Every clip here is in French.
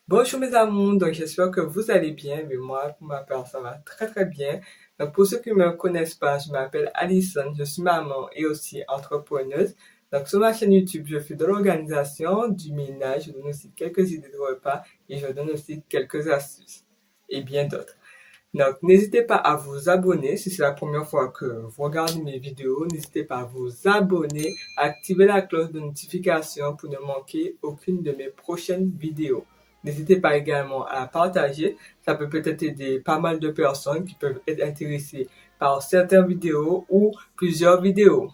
Bonjour mes amours, donc j'espère que vous allez bien, mais moi, pour ma part, ça va très très bien. Donc pour ceux qui ne me connaissent pas, je m'appelle Alison, je suis maman et aussi entrepreneuse. Donc sur ma chaîne YouTube, je fais de l'organisation, du ménage, je donne aussi quelques idées de repas et je donne aussi quelques astuces et bien d'autres. Donc n'hésitez pas à vous abonner si c'est la première fois que vous regardez mes vidéos. N'hésitez pas à vous abonner, à activer la cloche de notification pour ne manquer aucune de mes prochaines vidéos. N'hésitez pas également à la partager. Ça peut peut-être aider pas mal de personnes qui peuvent être intéressées par certaines vidéos ou plusieurs vidéos.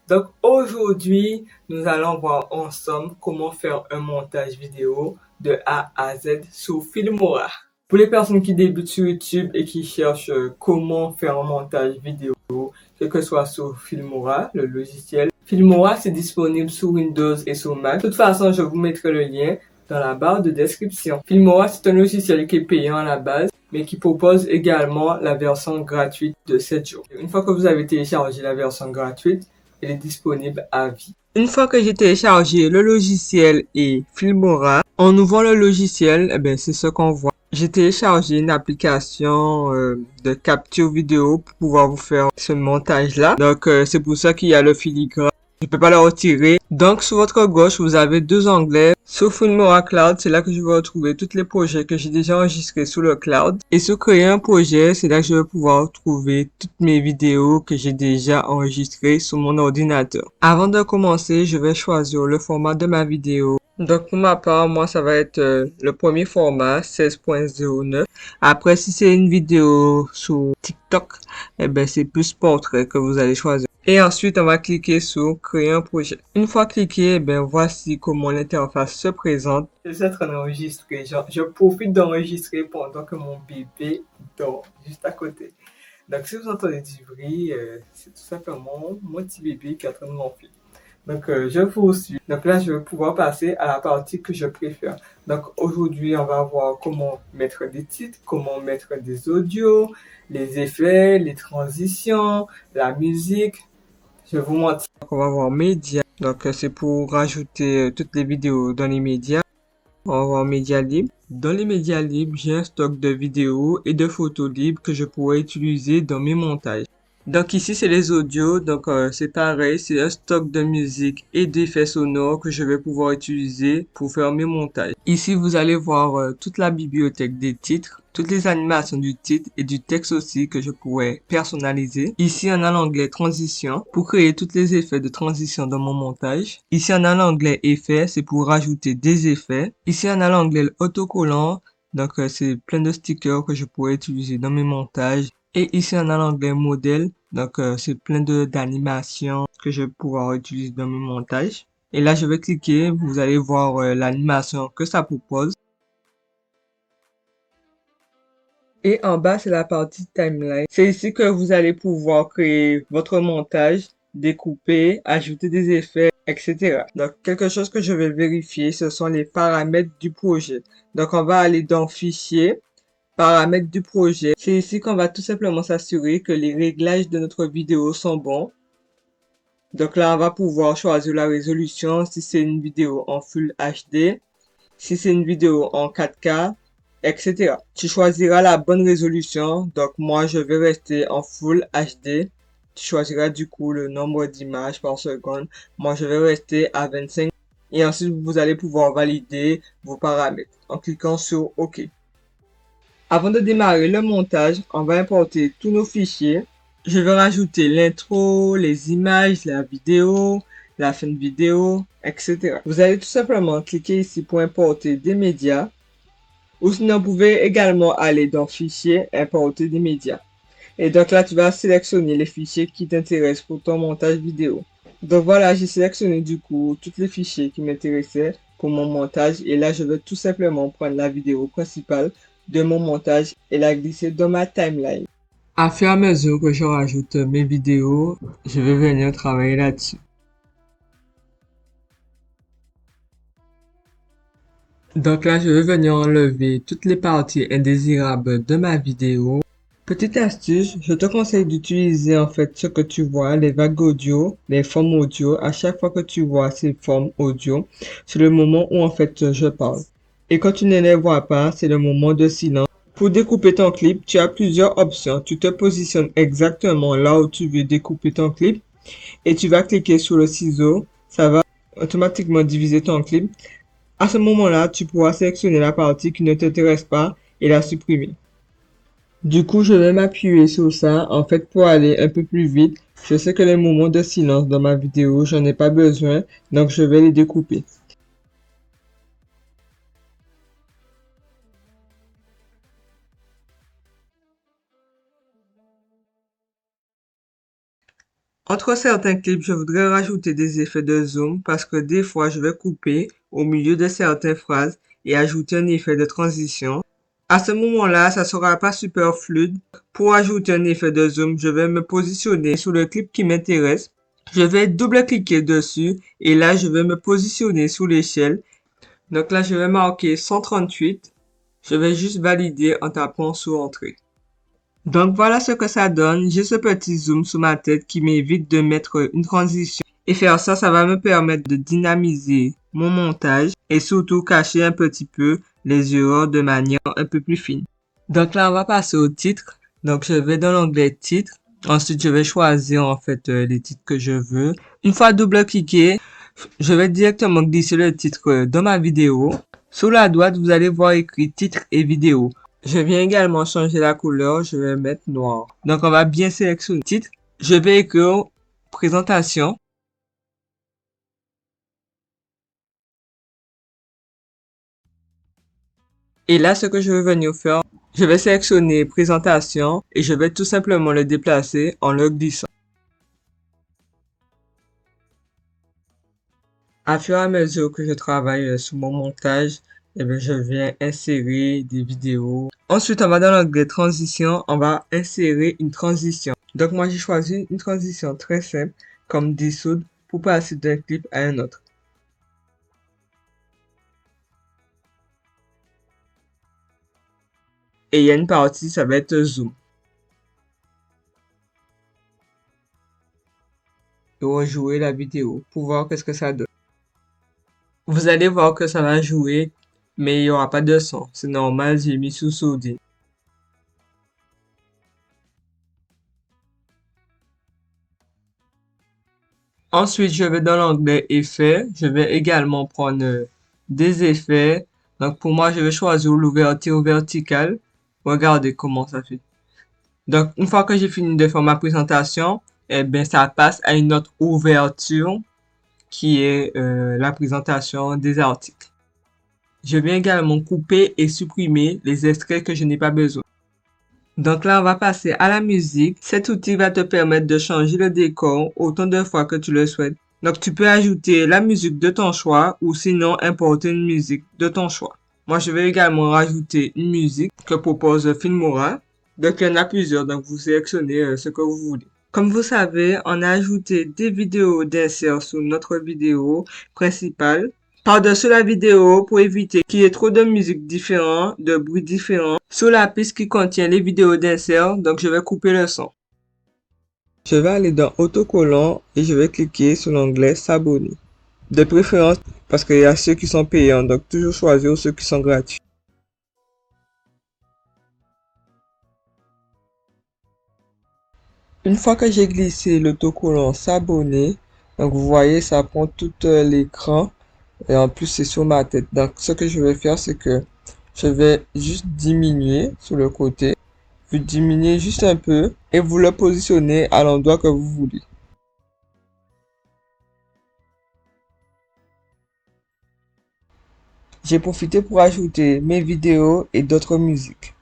Donc aujourd'hui, nous allons voir ensemble comment faire un montage vidéo de A à Z sur Filmora. Pour les personnes qui débutent sur YouTube et qui cherchent comment faire un montage vidéo, quel que soit sur Filmora, le logiciel. Filmora, c'est disponible sur Windows et sur Mac. De toute façon, je vous mettrai le lien dans la barre de description. Filmora, c'est un logiciel qui est payant à la base, mais qui propose également la version gratuite de 7 jours. Une fois que vous avez téléchargé la version gratuite, elle est disponible à vie. Une fois que j'ai téléchargé le logiciel et Filmora, en ouvrant le logiciel, c'est ce qu'on voit. J'ai téléchargé une application de capture vidéo pour pouvoir vous faire ce montage-là. Donc, c'est pour ça qu'il y a le filigrane. Je peux pas le retirer. Donc, sur votre gauche, vous avez deux onglets. Sur Filmora Cloud, c'est là que je vais retrouver tous les projets que j'ai déjà enregistrés sur le cloud. Et sur créer un projet, c'est là que je vais pouvoir trouver toutes mes vidéos que j'ai déjà enregistrées sur mon ordinateur. Avant de commencer, je vais choisir le format de ma vidéo. Donc, pour ma part, moi, ça va être le premier format, 16.09. Après, si c'est une vidéo sur TikTok, c'est plus portrait que vous allez choisir. Et ensuite, on va cliquer sur créer un projet. Une fois cliqué, voici comment l'interface se présente. Je suis en train d'enregistrer. Je profite d'enregistrer pendant que mon bébé dort juste à côté. Donc, si vous entendez du bruit, c'est tout simplement mon petit bébé qui est en train de m'enfler. Donc, je poursuis. Donc là, je vais pouvoir passer à la partie que je préfère. Donc, aujourd'hui, on va voir comment mettre des titres, comment mettre des audios, les effets, les transitions, la musique. Je vais vous montrer. Donc, on va voir médias. Donc, c'est pour rajouter toutes les vidéos dans les médias. On va voir médias libres. Dans les médias libres, j'ai un stock de vidéos et de photos libres que je pourrais utiliser dans mes montages. Donc ici, c'est les audios. Donc c'est pareil, c'est un stock de musique et d'effets sonores que je vais pouvoir utiliser pour faire mes montages. Ici, vous allez voir toute la bibliothèque des titres, toutes les animations du titre et du texte aussi que je pourrais personnaliser. Ici, on a l'onglet transition pour créer tous les effets de transition dans mon montage. Ici, on a l'onglet effets, c'est pour rajouter des effets. Ici, on a l'onglet autocollant. Donc, c'est plein de stickers que je pourrais utiliser dans mes montages. Et ici, on a l'onglet modèle. Donc, c'est plein d'animations que je vais pouvoir utiliser dans mes montages. Et là, je vais cliquer. Vous allez voir l'animation que ça propose. Et en bas, c'est la partie timeline. C'est ici que vous allez pouvoir créer votre montage, découper, ajouter des effets, etc. Donc, quelque chose que je vais vérifier, ce sont les paramètres du projet. Donc, on va aller dans Fichier, Paramètres du projet. C'est ici qu'on va tout simplement s'assurer que les réglages de notre vidéo sont bons. Donc là, on va pouvoir choisir la résolution, si c'est une vidéo en Full HD, si c'est une vidéo en 4K, etc. Tu choisiras la bonne résolution. Donc moi, je vais rester en Full HD. Tu choisiras du coup le nombre d'images par seconde. Moi, je vais rester à 25. Et ensuite, vous allez pouvoir valider vos paramètres en cliquant sur OK. Avant de démarrer le montage, on va importer tous nos fichiers. Je vais rajouter l'intro, les images, la vidéo, la fin de vidéo, etc. Vous allez tout simplement cliquer ici pour importer des médias. Ou sinon, vous pouvez également aller dans Fichier, Importer des médias. Et donc là, tu vas sélectionner les fichiers qui t'intéressent pour ton montage vidéo. Donc voilà, j'ai sélectionné du coup tous les fichiers qui m'intéressaient pour mon montage. Et là, je vais tout simplement prendre la vidéo principale de mon montage et la glisser dans ma timeline. À fur et à mesure que je rajoute mes vidéos, je vais venir travailler là-dessus. Donc là, je vais venir enlever toutes les parties indésirables de ma vidéo. Petite astuce, je te conseille d'utiliser en fait ce que tu vois, les vagues audio, les formes audio. À chaque fois que tu vois ces formes audio, c'est le moment où en fait je parle. Et quand tu ne les vois pas, c'est le moment de silence. Pour découper ton clip, tu as plusieurs options. Tu te positionnes exactement là où tu veux découper ton clip et tu vas cliquer sur le ciseau. Ça va automatiquement diviser ton clip. À ce moment-là, tu pourras sélectionner la partie qui ne t'intéresse pas et la supprimer. Du coup, je vais m'appuyer sur ça, en fait, pour aller un peu plus vite. Je sais que les moments de silence dans ma vidéo, j'en ai pas besoin, donc je vais les découper. Entre certains clips, je voudrais rajouter des effets de zoom parce que des fois, je vais couper au milieu de certaines phrases et ajouter un effet de transition. À ce moment-là, ça sera pas super fluide. Pour ajouter un effet de zoom, je vais me positionner sur le clip qui m'intéresse. Je vais double-cliquer dessus et là, je vais me positionner sur l'échelle. Donc là, je vais marquer 138. Je vais juste valider en tapant sur Entrée. Donc voilà ce que ça donne. J'ai ce petit zoom sur ma tête qui m'évite de mettre une transition. Et faire ça, ça va me permettre de dynamiser mon montage et surtout cacher un petit peu les erreurs de manière un peu plus fine. Donc là, on va passer au titre. Donc je vais dans l'onglet titre. Ensuite, je vais choisir en fait les titres que je veux. Une fois double-cliqué, je vais directement glisser le titre dans ma vidéo. Sur la droite, vous allez voir écrit titre et vidéo. Je viens également changer la couleur, je vais mettre noir. Donc on va bien sélectionner le titre. Je vais écrire présentation. Et là, ce que je vais venir faire, je vais sélectionner présentation et je vais tout simplement le déplacer en le glissant. À fur et à mesure que je travaille sur mon montage, je viens insérer des vidéos. Ensuite, on va dans l'onglet transition, on va insérer une transition. Donc moi, j'ai choisi une transition très simple, comme dissoudre, pour passer d'un clip à un autre. Et il y a une partie, ça va être zoom. Et rejouer la vidéo pour voir qu'est-ce que ça donne. Vous allez voir que ça va jouer, mais il n'y aura pas de son. C'est normal, j'ai mis sous sourdine. Ensuite, je vais dans l'onglet effets. Je vais également prendre des effets. Donc, pour moi, je vais choisir l'ouverture verticale. Regardez comment ça fait. Donc, une fois que j'ai fini de faire ma présentation, ça passe à une autre ouverture qui est la présentation des articles. Je viens également couper et supprimer les extraits que je n'ai pas besoin. Donc là, on va passer à la musique. Cet outil va te permettre de changer le décor autant de fois que tu le souhaites. Donc tu peux ajouter la musique de ton choix ou sinon importer une musique de ton choix. Moi, je vais également rajouter une musique que propose Filmora. Donc il y en a plusieurs, donc vous sélectionnez ce que vous voulez. Comme vous savez, on a ajouté des vidéos d'insert sur notre vidéo principale. Par-dessus la vidéo pour éviter qu'il y ait trop de musique différente, de bruits différents. Sur la piste qui contient les vidéos d'insert, donc je vais couper le son. Je vais aller dans autocollant et je vais cliquer sur l'onglet s'abonner. De préférence parce qu'il y a ceux qui sont payants, donc toujours choisir ceux qui sont gratuits. Une fois que j'ai glissé l'autocollant s'abonner, donc vous voyez ça prend tout l'écran et en plus c'est sur ma tête. Donc ce que je vais faire c'est que je vais juste diminuer sur le côté. Vous diminuez juste un peu et vous le positionnez à l'endroit que vous voulez. J'ai profité pour ajouter mes vidéos et d'autres musiques.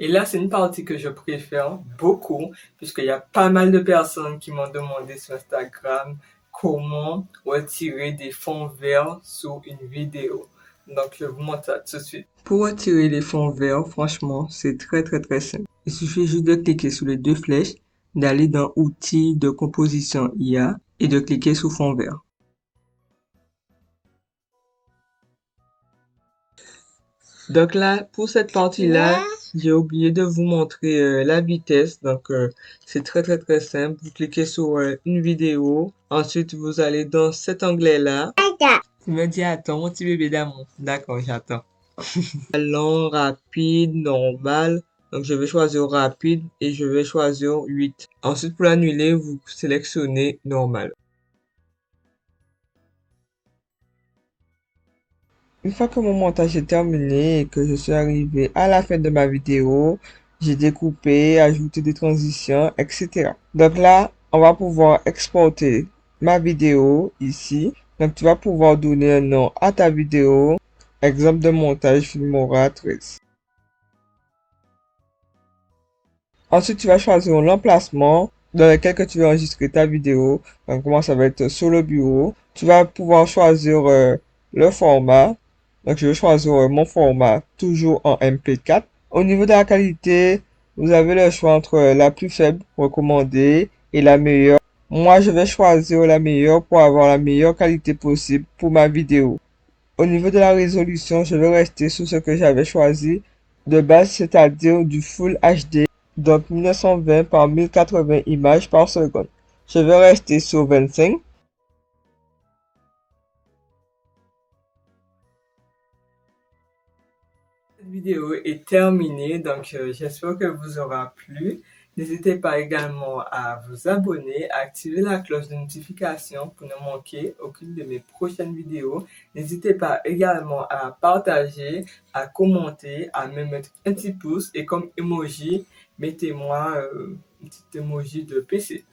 Et là, c'est une partie que je préfère beaucoup, puisqu'il y a pas mal de personnes qui m'ont demandé sur Instagram comment retirer des fonds verts sur une vidéo. Donc, je vous montre ça tout de suite. Pour retirer les fonds verts, franchement, c'est très simple. Il suffit juste de cliquer sur les deux flèches, d'aller dans Outils de composition IA et de cliquer sur fond vert. Donc là, pour cette partie-là, j'ai oublié de vous montrer la vitesse. Donc, c'est très simple. Vous cliquez sur une vidéo. Ensuite, vous allez dans cet onglet-là. Tu me dis, attends, mon petit bébé d'amour. D'accord, j'attends. Long, rapide, normal. Donc, je vais choisir rapide et je vais choisir 8. Ensuite, pour l'annuler, vous sélectionnez normal. Une fois que mon montage est terminé et que je suis arrivé à la fin de ma vidéo, j'ai découpé, ajouté des transitions, etc. Donc là, on va pouvoir exporter ma vidéo ici. Donc tu vas pouvoir donner un nom à ta vidéo. Exemple de montage Filmora 13. Ensuite, tu vas choisir l'emplacement dans lequel que tu veux enregistrer ta vidéo. Donc moi, ça va être sur le bureau. Tu vas pouvoir choisir le format. Donc, je vais choisir mon format toujours en MP4. Au niveau de la qualité, vous avez le choix entre la plus faible recommandée et la meilleure. Moi, je vais choisir la meilleure pour avoir la meilleure qualité possible pour ma vidéo. Au niveau de la résolution, je vais rester sur ce que j'avais choisi de base, c'est-à-dire du Full HD, donc 1920 par 1080 images par seconde. Je vais rester sur 25. Cette vidéo est terminée, donc j'espère qu'elle vous aura plu. N'hésitez pas également à vous abonner, à activer la cloche de notification pour ne manquer aucune de mes prochaines vidéos. N'hésitez pas également à partager, à commenter, à me mettre un petit pouce et comme emoji, mettez-moi un petit emoji de PC.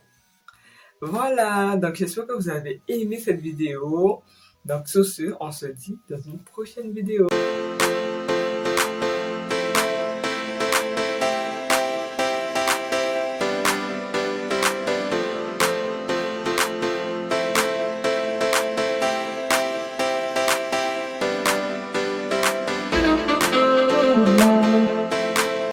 Voilà, donc j'espère que vous avez aimé cette vidéo. Donc sur ce, on se dit dans une prochaine vidéo.